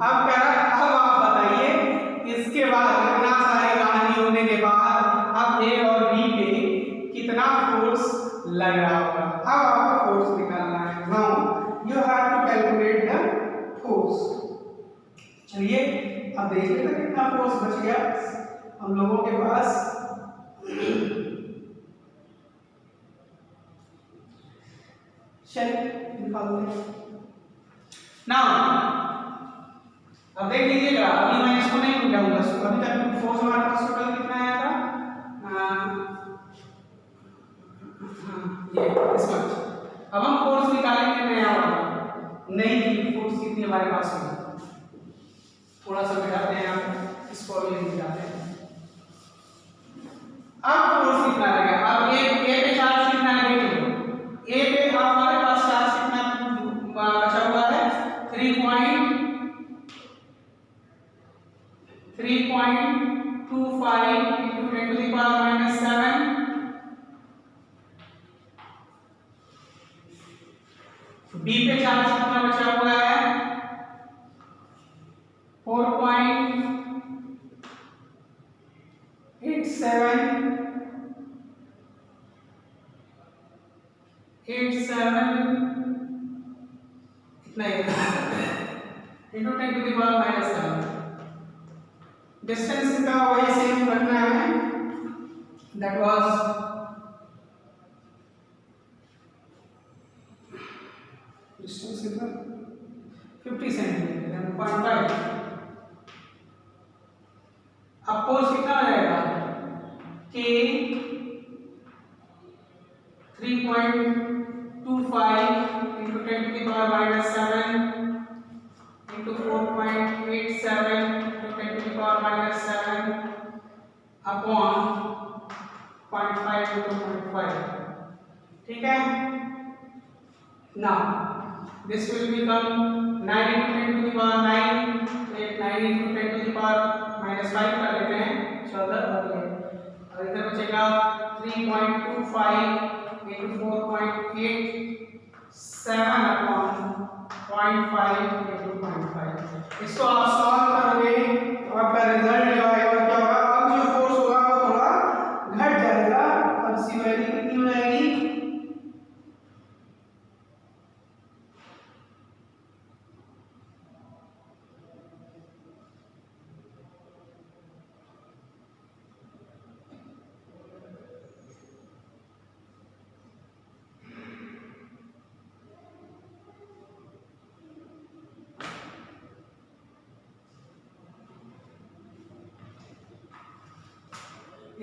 अब कह रहा है अब आप बताइए इसके बाद इतना सारे कहानी होने के बाद अब ए और बी पे कितना फोर्स लग रहा होगा। अब आपको फोर्स निकालना है। Now you have to calculate the force. चलिए अब देख लेते हैं कितना फोर्स बच गया हम लोगों के पास। चलिए निकालते हैं। नाउ अब देख लीजिएगा, अभी मैं इसको नहीं उठाऊंगा, अभी तक फोर्स हमारे पास टोटल कितना आया था? ये इस मच। अब हम फोर्स निकालेंगे नया वाला, नई फोर्स कितनी हमारे पास होगी। थोड़ा सा मिटाते हैं आप इसको, भी मिटाते हैं। अब फोर्स कितना लगेगा? अब ए पे चार्ज कितना है देख लो। ए पे हमारे पास चार्ज कितना बचा हुआ है? 3.25 into 10 to the power -7 B पे चार्ज कितना बचा हुआ है? 4.87 इतना ही into 10 to the power -7। Distance का वही सेम रखना है, दैट वाज डिस्टेंस कितना 50 सेंटीमीटर 0.5। अब फोर्स कितना आ जाएगा? k 3.25 into 10 to the power -7 into 4.87 into 10 to the power -7 upon 0.5 into 0.5। ठीक है। Now this will become 9 into 10 to the power 9, 9 into 10 to the power -5 कर लेते हैं 14 और इधर बचेगा 3.25 into 4.87 upon 0.5 into 0.5। इसको आप सॉल्व करोगे तो आपका रिजल्ट जो आएगा क्या होगा? अब जो फोर्स होगा वो थोड़ा घट जाएगा और इसकी वैल्यू कितनी हो जाएगी?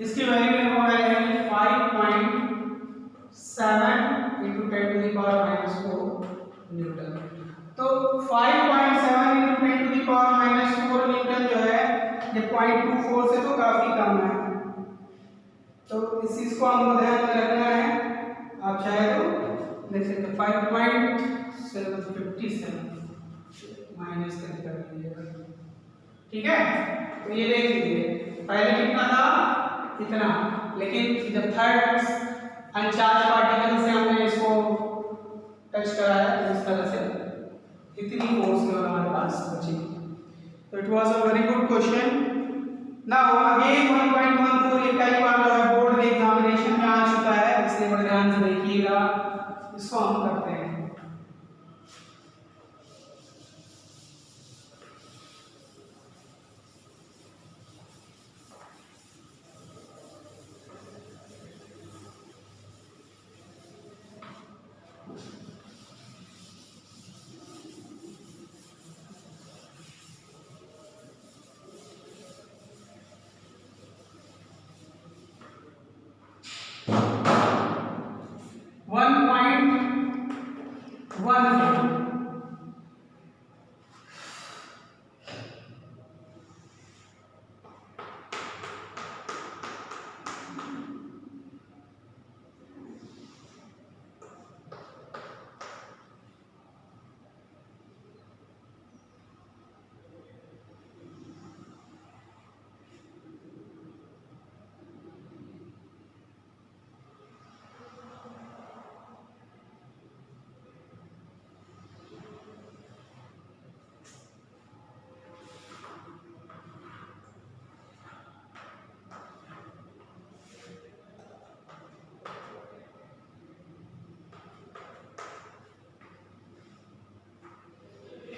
इसकी वैल्यू हो जाएगी 5.7 into 10 to the power -4 Newton. तो 5.7 into 10 to the power -4 Newton जो है ये 0.24 से तो काफी कम है। तो इस चीज को हमको ध्यान में रखना है। आप चाहे तो देख सकते हैं 5.757 माइनस कर लीजिएगा। ठीक है, तो ये देख लीजिए पहले कितना था? इतना, लेकिन जब थर्ड अनचार्ज पार्टिकल से हमने इसको टच कराया तो इस तरह से इतनी फोर्स जो हमारे पास बची। तो it was a very good question. Now again 1.14 ये कई बार जो है बोर्ड के एग्जामिनेशन में आ चुका है, इसलिए बड़े ध्यान से देखिएगा। इसको हम करते हैं।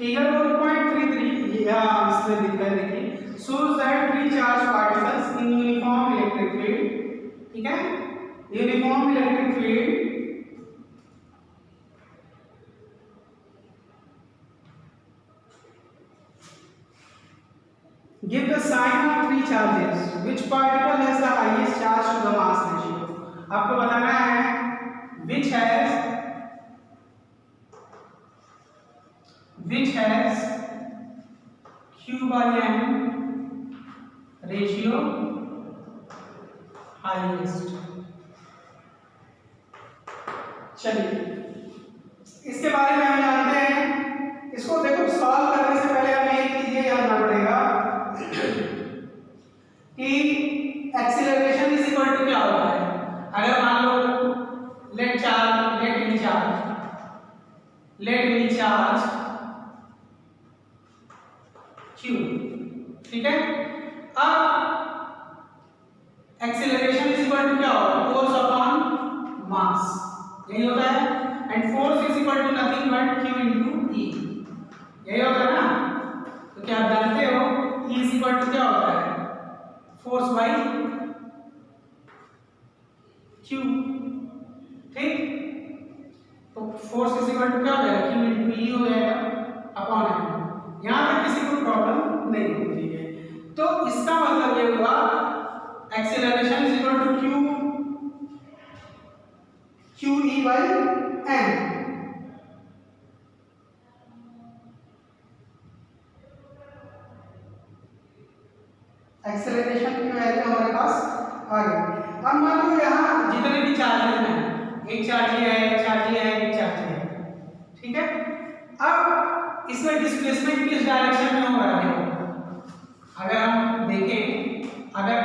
फिगर 1.33 इसमें लिखा है, देखिए shows that 3 charged particles in uniform electric field, ठीक है, uniform electric field give the sign of 3 charges, which particle has the highest charge to the mass ratio. आपको बताना है which has Q by M ratio highest. चलिए इसके बारे में हम जानते हैं। इसको देखो सॉल्व करने से पहले हमें एक चीज ये जानना पड़ेगा कि एक्सीलरेशन इज इक्वल टू क्या होता है। अगर मान लो लेट इन चार्ज q, ठीक है, अब एक्सीलरेशन इज इक्वल टू क्या होगा, फोर्स अपॉन मास, यही होता है। And force is equal to nothing but q into e, यही होता है ना। तो क्या आप जानते हो e इज इक्वल टू क्या होता है, फोर्स बाई q, ठीक। तो फोर्स इज इक्वल टू क्या हो जाएगा, q इनटू e हो जाएगा अपॉन m। यहां तक किसी को प्रॉब्लम नहीं होती है। तो इसका मतलब ये हुआ acceleration is equal to q e by m। Acceleration की वैल्यू हमारे पास आ गई। अब मान लो यहाँ जितने भी चार्जेस हैं, एक चार्ज ये है, एक चार्ज ये है, एक चार्ज ये है, ठीक है। अब इसमें डिस्प्लेसमेंट किस डायरेक्शन में हो रहा है, अगर हम देखें, अगर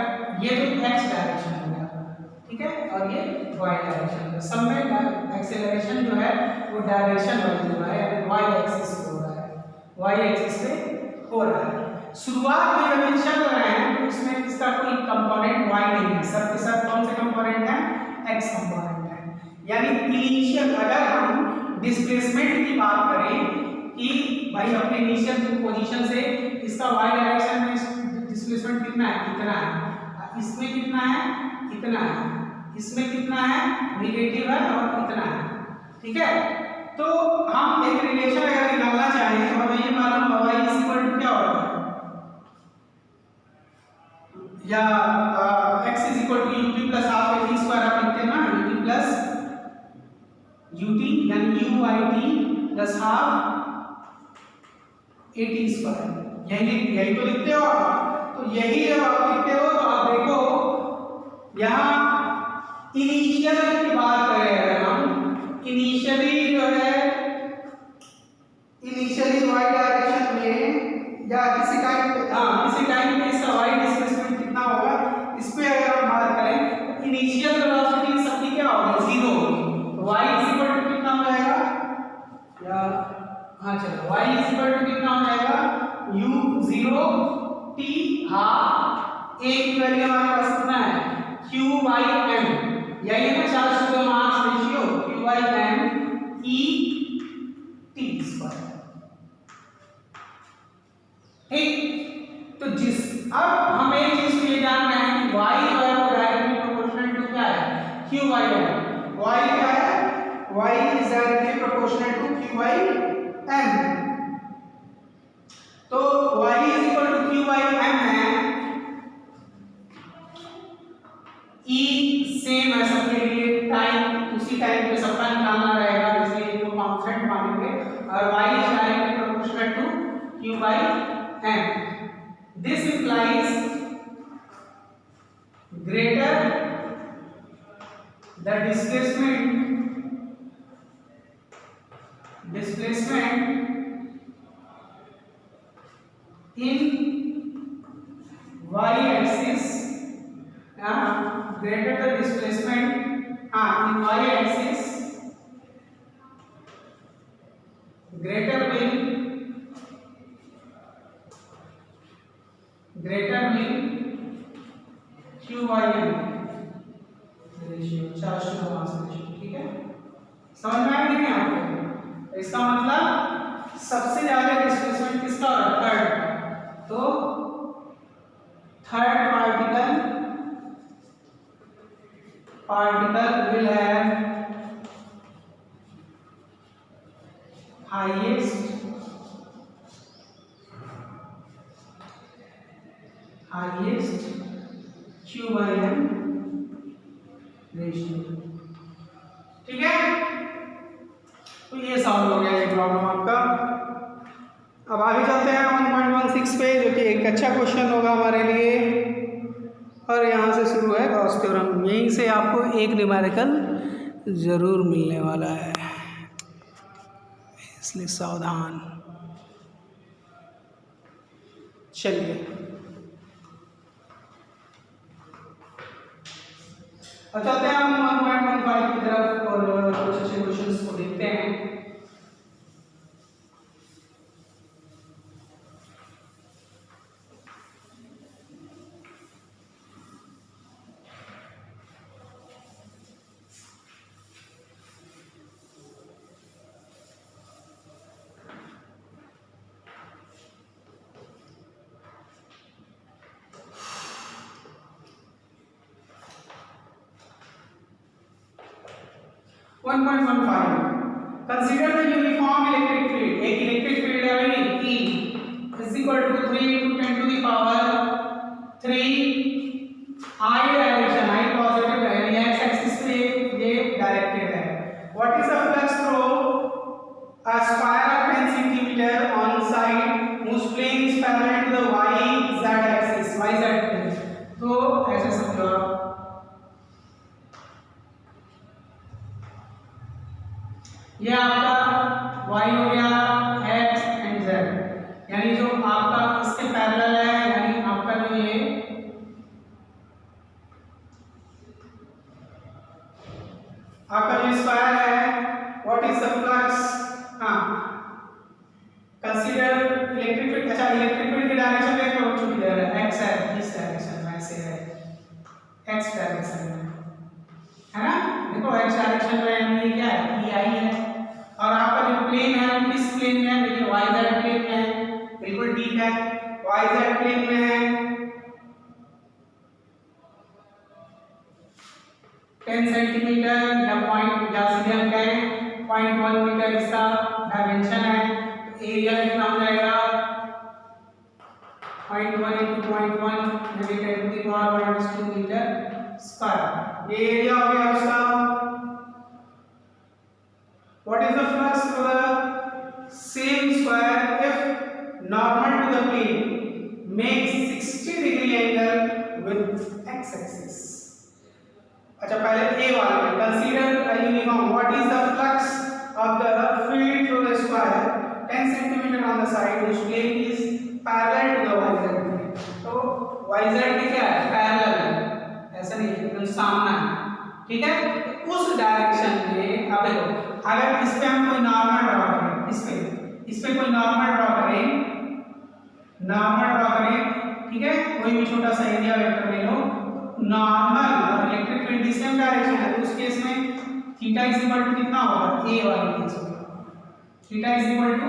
ये तो x डायरेक्शन हो गया, ठीक है, और ये y डायरेक्शन है, सब में एक्सेलरेशन जो है वो डायरेक्शन वाइज हो रहा है, यानी y एक्सिस पे हो रहा है, y एक्सिस पे हो रहा है। शुरुआत में जब चल रहे हैं तो इसमें इसका कोई कंपोनेंट y नहीं है, सब के सब कौन से कंपोनेंट है, x कंपोनेंट है। यानी इनिशियल अगर हम डिस्प्लेसमेंट की बात करें कि भाई अपने इनिशियल पोजीशन से इसका y डायरेक्शन में डिस्प्लेसमेंट कितना है, इतना है, इसमें कितना है, इतना है, इसमें कितना है, नेगेटिव है और इतना है, ठीक है। तो हम एक रिलेशन अगर निकालना चाहें तो हमें ये मालूम है y इज इक्वल टू क्या होगा, या x is equal to ut plus half at square आप लिखते हैं ना, ut प्लस ut यानी uit plus half at square, यही तो लिखते हो आप। तो यही जब आप लिखते हो तो आप देखो यहाँ इनिशियल की बात करें अगर हम, इनिशियली जो है, इनिशियली y डायरेक्शन में या किसी टाइम पे इसका y डिस्प्लेसमेंट कितना होगा, इस पे अगर हम बात करें तो इनिशियल वेलोसिटी सबकी क्या होगी, 0 होगी। तो y इज इक्वल टू कितना हो जाएगा, या हाँ चलो y इज इक्वल टू कितना हो जाएगा, u0 t हाफ, a की वैल्यू हमारे पास कितना है, q by m, यही है ना charge to the mass ratio, q by m e t square, ठीक। तो अब हमें एक चीज ये जानना है कि y जो है वो डायरेक्टली प्रोपोर्शनल टू क्या है, q by m। y क्या है, y is directly proportional to q by m। तो y is equal to q by m है, e सेम है सबके लिए, टाइम उसी टाइम पे सबका निकालना रहेगा, इसलिए इसको कांस्टेंट मानेंगे, और y is directly proportional to q by m। This implies greater the displacement in y axis, greater the displacement in y axis, greater will q by m ratio, charge to mass ratio, ठीक है। समझ में आ गया आपको। इसका मतलब सबसे ज्यादा डिस्प्लेसमेंट किसका हो रहा है? थर्ड। तो third particle will have highest Q by M ratio. ठीक है, तो ये सॉल्व हो गया ये प्रॉब्लम आपका। अब आगे चलते हैं 1.16 पे, जो कि एक अच्छा क्वेश्चन होगा हमारे लिए, और यहाँ से शुरू है गॉस थ्योरम। यहीं से आपको एक न्यूमेरिकल जरूर मिलने वाला है, इसलिए सावधान। चलिए अब चलते हैं हम 1.15 की तरफ और कुछ अच्छे क्वेश्चंस को देखते हैं। Consider the uniform electric field. एक इलेक्ट्रिक फील्ड है भाई E is equal to 3 into 10 to the power 3 I direction, I positive है, यानी x एक्सिस पे ये डायरेक्टेड है। What is the flux through a square of 10 centimeter on side whose plane is parallel to the y z axis, y z plane। तो ऐसे समझो आप, ये आपका y हो गया x एंड z, यानी जो आपका इसके पैरेलल है, यानी आपका जो ये आपका जो स्क्वायर है, व्हाट इज द फ्लक्स? हाँ, कंसीडर इलेक्ट्रिक फील्ड। अच्छा, इलेक्ट्रिक फील्ड की डायरेक्शन देख लो, चूंकि इधर है x है, इस डायरेक्शन में ऐसे है, x डायरेक्शन में है ना। देखो x डायरेक्शन में यानी ये क्या है, e आई है, और आपका जो प्लेन है वो किस प्लेन में है? देखिए yz प्लेन में है, बिल्कुल ठीक है, yz प्लेन में है। 10 सेंटीमीटर या पॉइंट, या सीधे हम कहें 0.1 मीटर इसका डायमेंशन है, तो एरिया कितना हो जाएगा? 0.1 into 0.1 यानी 10 to the power -2 metre square, ये एरिया हो गया उसका। What is the flux for the same square if normal to the plane makes 60-degree angle with x-axis? अच्छा, पहले A वाले में consider a uniform. What is the flux of the field through the square 10 centimeter on the side whose plane is parallel to the yz plane? तो yz की क्या है? पैरेलल है, ऐसा नहीं है, एकदम सामना है, ठीक है। तो उस डायरेक्शन में अब देखो, अगर इस पे हम कोई नॉर्मल ड्रॉ करें, इस पे कोई नॉर्मल ड्रॉ करें, ठीक है, कोई भी छोटा सा एरिया वेक्टर ले लो, नॉर्मल और इलेक्ट्रिक फील्ड सेम डायरेक्शन है, तो उस केस में थीटा इज इक्वल टू कितना होगा? a वाली केस होगा, थीटा इज इक्वल टू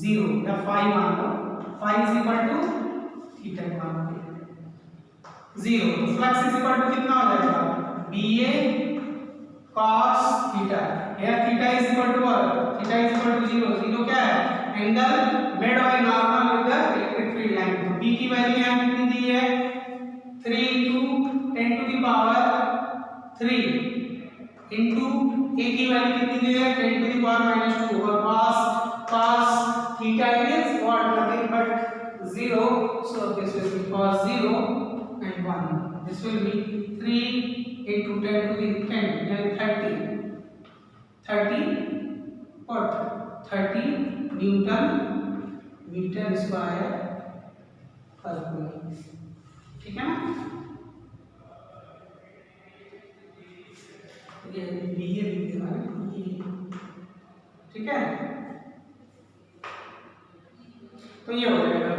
0 या फाई मान लो, phi is equal to theta मान लो 0, तो फ्लक्स इज इक्वल टू कितना हो जाएगा? ba cos theta, here theta is equal to what? Theta is equal to 0, 0 क्या है? Angle made by normal with the electric field line. तो b की वैल्यू यहां कितनी दी है? 3 into 10 to the power 3 into a की वैल्यू कितनी दी है? 10 to the power -2, और cos theta is what? Nothing but 0, so this will be cos 0 and 1, this will be 3 into 10 to the 10 यानी 30 what? 30 न्यूटन मीटर स्क्वायर पर कूलम, ठीक है ना। ये लिख देना है, ठीक है, तो ये हो जाएगा।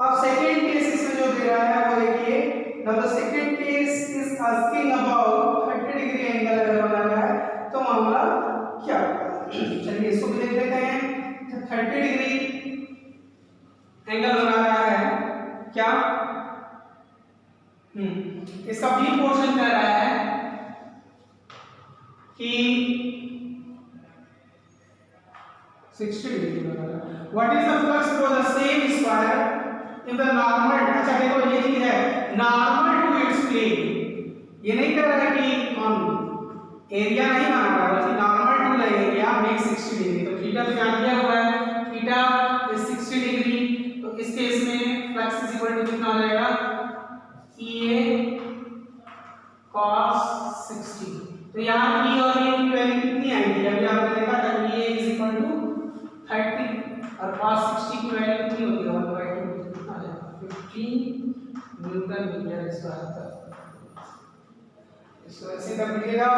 अब सेकेंड केस इसमें जो दे रहा है वो देखिए, now the second case is asking about 30 degree angle अगर बना है तो मामला क्या होगा? चलिए इसको भी देख लेते हैं। 30 डिग्री एंगल बना रहा है क्या? इसका बी पोर्शन कह रहा है कि 60 डिग्री बना रहा है। What is the flux through the same square if the normal, अच्छा देखो ये चीज है नॉर्मल टू इट्स प्लेन, ये नहीं कह रहा है कि कौन एरिया नहीं बना रहा बल्कि normal to the area make 60 degree. तो थीटा तो जान दिया हुआ है, थीटा इज 60 डिग्री, तो इस केस में फ्लक्स इज इक्वल टू कितना हो जाएगा EA cos 60। तो यहाँ E और A की वैल्यू कितनी आएगी? अभी आपने देखा था EA इज इक्वल टू 30 और cos 60 की वैल्यू कितनी होती है 1/2 कितना आ जाएगा 15 न्यूटन मीटर स्क्वायर तक। इसको ऐसे कर दीजिएगा।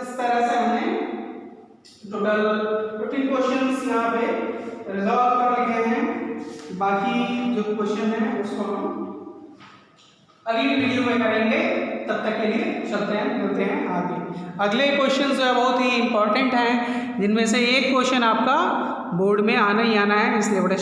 इस तरह से हमने टोटल 15 क्वेश्चंस यहाँ पे रिजॉल्व कर लिखे हैं। बाकी जो क्वेश्चन है उसको हम अगली वीडियो में करेंगे, तब तक के लिए चलते हैं, मिलते हैं आगे। अगले क्वेश्चन जो है बहुत ही इंपॉर्टेंट हैं, जिनमें से एक क्वेश्चन आपका बोर्ड में आना ही आना है, इसलिए बड़े